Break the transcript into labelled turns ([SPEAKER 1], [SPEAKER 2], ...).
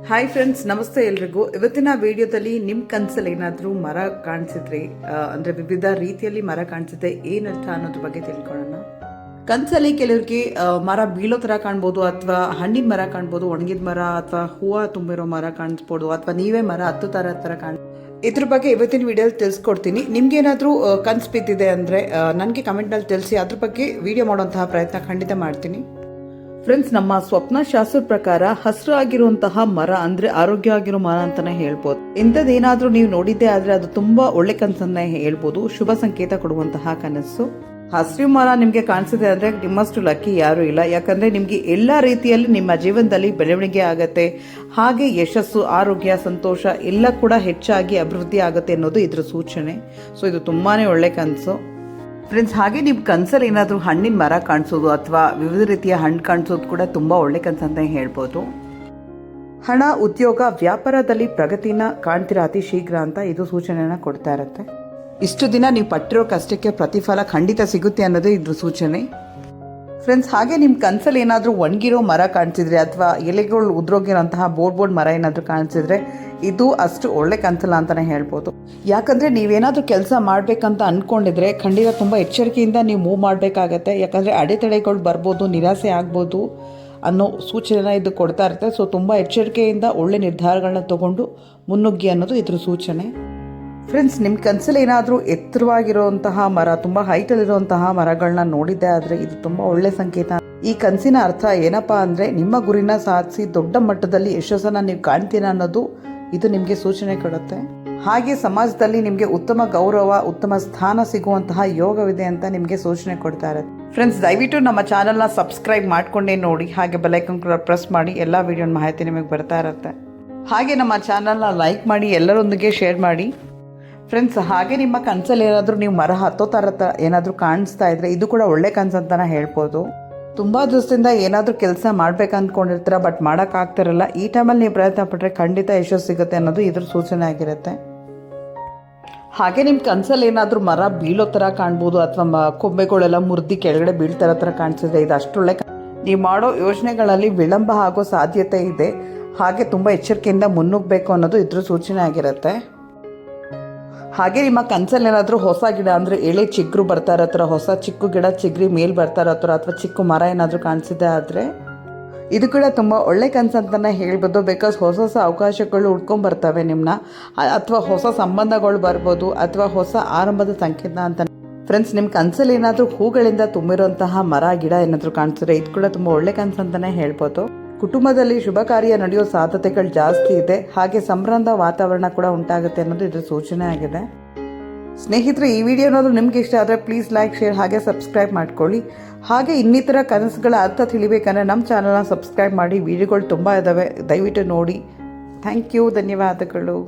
[SPEAKER 1] Hi friends, ನಮಸ್ತೆ ಎಲ್ರಿಗೂ. ಇವತ್ತಿನ ವಿಡಿಯೋದಲ್ಲಿ ನಿಮ್ಮ ಕನಸಲ್ಲಿ ಏನಾದರೂ ಮರ ಕಾಣಿಸಿದ್ರೆ, ಅಂದರೆ ವಿವಿಧ ರೀತಿಯಲ್ಲಿ ಮರ ಕಾಣಿಸುತ್ತೆ, ಏನರ್ಥ ಅನ್ನೋದ್ರ ಬಗ್ಗೆ ತಿಳ್ಕೊಳ್ಳೋಣ. ಕನಸಲ್ಲಿ ಕೆಲವ್ರಿಗೆ ಮರ ಬೀಳೋ ಥರ ಕಾಣ್ಬೋದು, ಅಥವಾ ಹಣ್ಣಿನ ಮರ ಕಾಣ್ಬೋದು, ಒಣಗಿದ ಮರ ಅಥವಾ ಹೂವು ತುಂಬಿರೋ ಮರ ಕಾಣಿಸ್ಬೋದು, ಅಥವಾ ನೀವೇ ಮರ ಹತ್ತು ಥರ ಇದ್ರ ಬಗ್ಗೆ ಇವತ್ತಿನ ವಿಡಿಯೋದಲ್ಲಿ ತಿಳಿಸ್ಕೊಡ್ತೀನಿ. ನಿಮ್ಗೇನಾದರೂ ಕನಸು ಬಿದ್ದಿದೆ ಅಂದರೆ ನನಗೆ ಕಮೆಂಟ್ನಲ್ಲಿ ತಿಳಿಸಿ, ಅದ್ರ ಬಗ್ಗೆ ವಿಡಿಯೋ ಮಾಡುವಂತಹ ಪ್ರಯತ್ನ ಖಂಡಿತ ಮಾಡ್ತೀನಿ. ಫ್ರೆಂಡ್ಸ್, ನಮ್ಮ ಸ್ವಪ್ನ ಶಾಸ್ತ್ರದ ಪ್ರಕಾರ ಹಸಿರು ಆಗಿರುವಂತಹ ಮರ ಅಂದ್ರೆ ಆರೋಗ್ಯ ಆಗಿರೋ ಮರ ಅಂತಾನೆ ಹೇಳ್ಬೋದು. ಇಂಥದ್ದೇನಾದ್ರೂ ನೀವು ನೋಡಿದ್ದೆ ಆದ್ರೆ ಅದು ತುಂಬಾ ಒಳ್ಳೆ ಕನಸನ್ನ ಹೇಳ್ಬೋದು, ಶುಭ ಸಂಕೇತ ಕೊಡುವಂತಹ ಕನಸು. ಹಸಿರು ಮರ ನಿಮ್ಗೆ ಕಾಣಿಸಿದೆ ಅಂದ್ರೆ ನಿಮ್ಮಷ್ಟು ಲಕ್ಕಿ ಯಾರು ಇಲ್ಲ. ಯಾಕಂದ್ರೆ ನಿಮ್ಗೆ ಎಲ್ಲಾ ರೀತಿಯಲ್ಲಿ ನಿಮ್ಮ ಜೀವನದಲ್ಲಿ ಬೆಳವಣಿಗೆ ಆಗತ್ತೆ, ಹಾಗೆ ಯಶಸ್ಸು, ಆರೋಗ್ಯ, ಸಂತೋಷ ಎಲ್ಲ ಕೂಡ ಹೆಚ್ಚಾಗಿ ಅಭಿವೃದ್ಧಿ ಆಗುತ್ತೆ ಅನ್ನೋದು ಇದ್ರ ಸೂಚನೆ. ಸೊ ಇದು ತುಂಬಾನೇ ಒಳ್ಳೆ ಕನಸು. ಫ್ರೆಂಡ್ಸ್, ಹಾಗೆ ನಿಮ್ಮ ಕನಸಲ್ಲಿ ಏನಾದರೂ ಹಣ್ಣಿನ ಮರ ಕಾಣಿಸೋದು ಅಥವಾ ವಿವಿಧ ರೀತಿಯ ಹಣ್ಣು ಕಾಣಿಸೋದು ಕೂಡ ತುಂಬ ಒಳ್ಳೆ ಕನಸು ಅಂತ ಹೇಳ್ಬೋದು. ಹಣ, ಉದ್ಯೋಗ, ವ್ಯಾಪಾರದಲ್ಲಿ ಪ್ರಗತಿನ ಕಾಣ್ತಿರೋ ಅತಿ ಶೀಘ್ರ ಅಂತ ಇದು ಸೂಚನೆನ ಕೊಡ್ತಾ ಇರುತ್ತೆ. ಇಷ್ಟು ದಿನ ನೀವು ಪಟ್ಟಿರೋ ಕಷ್ಟಕ್ಕೆ ಪ್ರತಿಫಲ ಖಂಡಿತ ಸಿಗುತ್ತೆ ಅನ್ನೋದೇ ಇದ್ರ ಸೂಚನೆ. ಫ್ರೆಂಡ್ಸ್, ಹಾಗೆ ನಿಮ್ಮ ಕನಸಲ್ಲಿ ಏನಾದರೂ ಒಣಗಿರೋ ಮರ ಕಾಣಿಸಿದ್ರೆ ಅಥವಾ ಎಲೆಗಳು ಉದ್ರೋಗಿರೋಂತಹ ಬೋರ್ಡ್ ಮರ ಏನಾದರೂ ಕಾಣಿಸಿದ್ರೆ ಇದು ಅಷ್ಟು ಒಳ್ಳೆ ಕನಸಲ್ಲ ಅಂತಲೇ ಹೇಳ್ಬೋದು. ಯಾಕಂದರೆ ನೀವೇನಾದರೂ ಕೆಲಸ ಮಾಡಬೇಕಂತ ಅಂದ್ಕೊಂಡಿದ್ರೆ ಖಂಡಿತ ತುಂಬ ಎಚ್ಚರಿಕೆಯಿಂದ ನೀವು ಮೂವ್ ಮಾಡಬೇಕಾಗತ್ತೆ. ಯಾಕಂದರೆ ಅಡೆತಡೆಗಳು ಬರ್ಬೋದು, ನಿರಾಸೆ ಆಗ್ಬೋದು ಅನ್ನೋ ಸೂಚನೆನ ಇದು ಕೊಡ್ತಾ ಇರುತ್ತೆ. ಸೊ ತುಂಬ ಎಚ್ಚರಿಕೆಯಿಂದ ಒಳ್ಳೆ ನಿರ್ಧಾರಗಳನ್ನ ತಗೊಂಡು ಮುನ್ನುಗ್ಗಿ ಅನ್ನೋದು ಇದ್ರ ಸೂಚನೆ. ಫ್ರೆಂಡ್ಸ್, ನಿಮ್ಮ ಕನಸಲ್ಲಿ ಏನಾದರೂ ಎತ್ತರವಾಗಿರುವಂತಹ ಮರ, ತುಂಬ ಹೈಟಲ್ಲಿರುವಂತಹ ಮರಗಳನ್ನ ನೋಡಿದ್ದೆ ಆದರೆ ಇದು ತುಂಬ ಒಳ್ಳೆ ಸಂಕೇತ. ಈ ಕನಸಿನ ಅರ್ಥ ಏನಪ್ಪಾ ಅಂದರೆ ನಿಮ್ಮ ಗುರಿನ ಸಾಧಿಸಿ ದೊಡ್ಡ ಮಟ್ಟದಲ್ಲಿ ಯಶಸ್ಸನ್ನು ನೀವು ಕಾಣ್ತೀರಾ ಅನ್ನೋದು ಇದು ನಿಮಗೆ ಸೂಚನೆ ಕೊಡುತ್ತೆ. ಹಾಗೆ ಸಮಾಜದಲ್ಲಿ ನಿಮಗೆ ಉತ್ತಮ ಗೌರವ, ಉತ್ತಮ ಸ್ಥಾನ ಸಿಗುವಂತಹ ಯೋಗವಿದೆ ಅಂತ ನಿಮಗೆ ಸೂಚನೆ ಕೊಡ್ತಾ ಇರುತ್ತೆ. ಫ್ರೆಂಡ್ಸ್, ದಯವಿಟ್ಟು ನಮ್ಮ ಚಾನಲ್ನ ಸಬ್ಸ್ಕ್ರೈಬ್ ಮಾಡ್ಕೊಂಡೇ ನೋಡಿ, ಹಾಗೆ ಬೆಲ್ಲೈಕನ್ ಕೂಡ ಪ್ರೆಸ್ ಮಾಡಿ. ಎಲ್ಲ ವಿಡಿಯೋನ ಮಾಹಿತಿ ನಿಮಗೆ ಬರ್ತಾ ಇರುತ್ತೆ. ಹಾಗೆ ನಮ್ಮ ಚಾನಲ್ನ ಲೈಕ್ ಮಾಡಿ, ಎಲ್ಲರೊಂದಿಗೆ ಶೇರ್ ಮಾಡಿ. ಫ್ರೆಂಡ್ಸ್, ಹಾಗೆ ನಿಮ್ಮ ಕನಸಲ್ಲಿ ಏನಾದರೂ ನೀವು ಮರ ಹತ್ತೋ ಥರ ಏನಾದರೂ ಕಾಣಿಸ್ತಾ ಇದ್ರೆ ಇದು ಕೂಡ ಒಳ್ಳೆ ಕನಸು ಅಂತಲೇ ಹೇಳ್ಬೋದು. ತುಂಬ ದಿವಸದಿಂದ ಏನಾದರೂ ಕೆಲಸ ಮಾಡ್ಬೇಕು ಅಂದ್ಕೊಂಡಿರ್ತೀರ, ಬಟ್ ಮಾಡೋಕ್ಕಾಗ್ತಿರಲ್ಲ. ಈ ಟೈಮಲ್ಲಿ ನೀವು ಪ್ರಯತ್ನ ಪಟ್ಟರೆ ಖಂಡಿತ ಯಶಸ್ಸು ಸಿಗುತ್ತೆ ಅನ್ನೋದು ಇದ್ರ ಸೂಚನೆ ಆಗಿರುತ್ತೆ. ಹಾಗೆ ನಿಮ್ಮ ಕನಸಲ್ಲಿ ಏನಾದರೂ ಮರ ಬೀಳೋ ಥರ ಕಾಣ್ಬೋದು, ಅಥವಾ ಕೊಂಬೆಗಳೆಲ್ಲ ಮುರಿದು ಕೆಳಗಡೆ ಬೀಳ್ತಾರ ಥರ ಕಾಣಿಸಿದ್ರೆ ಇದು ಅಷ್ಟೊಳ್ಳೆ. ನೀವು ಮಾಡೋ ಯೋಜನೆಗಳಲ್ಲಿ ವಿಳಂಬ ಆಗೋ ಸಾಧ್ಯತೆ ಇದೆ, ಹಾಗೆ ತುಂಬ ಎಚ್ಚರಿಕೆಯಿಂದ ಮುನ್ನುಗ್ಗಬೇಕು ಅನ್ನೋದು ಇದ್ರ ಸೂಚನೆ ಆಗಿರುತ್ತೆ. ಹಾಗೆ ನಿಮ್ಮ ಕನಸಲ್ಲಿ ಏನಾದರೂ ಹೊಸ ಗಿಡ ಅಂದರೆ ಎಳೆ ಚಿಗುರು ಬರ್ತಾ ಇರೋ ಥರ, ಹೊಸ ಚಿಕ್ಕ ಗಿಡ ಚಿಗುರಿ ಮೇಲ್ ಬರ್ತಾ ಇರೋ ಥರ, ಅಥವಾ ಚಿಕ್ಕ ಮರ ಏನಾದರೂ ಕಾಣಿಸಿದೆ ಆದರೆ ಇದು ಕೂಡ ತುಂಬ ಒಳ್ಳೆ ಕನಸು ಅಂತಲೇ ಹೇಳ್ಬೋದು. ಬಿಕಾಸ್ ಹೊಸ ಹೊಸ ಅವಕಾಶಗಳು ಉಟ್ಕೊಂಡ್ಬರ್ತವೆ ನಿಮ್ಮನ್ನ, ಅಥವಾ ಹೊಸ ಸಂಬಂಧಗಳು ಬರ್ಬೋದು, ಅಥವಾ ಹೊಸ ಆರಂಭದ ಸಂಕೇತ ಅಂತ. ಫ್ರೆಂಡ್ಸ್, ನಿಮ್ಮ ಕನಸಲ್ಲಿ ಏನಾದರೂ ಹೂಗಳಿಂದ ತುಂಬಿರುವಂತಹ ಮರ, ಗಿಡ ಏನಾದರೂ ಕಾಣಿಸಿದ್ರೆ ಇದು ಕೂಡ ತುಂಬ ಒಳ್ಳೆ ಕನಸು ಅಂತಲೇ ಹೇಳ್ಬೋದು. ಕುಟುಂಬದಲ್ಲಿ ಶುಭ ಕಾರ್ಯ ನಡೆಯೋ ಸಾಧ್ಯತೆಗಳು ಜಾಸ್ತಿ ಇದೆ, ಹಾಗೆ ಸಂಭ್ರಮದ ವಾತಾವರಣ ಕೂಡ ಉಂಟಾಗುತ್ತೆ ಅನ್ನೋದು ಇದ್ರ ಸೂಚನೆ ಆಗಿದೆ. ಸ್ನೇಹಿತರೆ, ಈ ವಿಡಿಯೋ ಅನ್ನೋದು ನಿಮ್ಗೆ ಇಷ್ಟ ಆದರೆ ಪ್ಲೀಸ್ ಲೈಕ್, ಶೇರ್, ಹಾಗೆ ಸಬ್ಸ್ಕ್ರೈಬ್ ಮಾಡ್ಕೊಳ್ಳಿ. ಹಾಗೆ ಇನ್ನಿತರ ಕನಸುಗಳ ಅರ್ಥ ತಿಳಿಬೇಕಂದ್ರೆ ನಮ್ಮ ಚಾನಲ್ನ ಸಬ್ಸ್ಕ್ರೈಬ್ ಮಾಡಿ. ವಿಡಿಯೋಗಳು ತುಂಬ ಇದ್ದಾವೆ, ದಯವಿಟ್ಟು ನೋಡಿ. ಥ್ಯಾಂಕ್ ಯು, ಧನ್ಯವಾದಗಳು.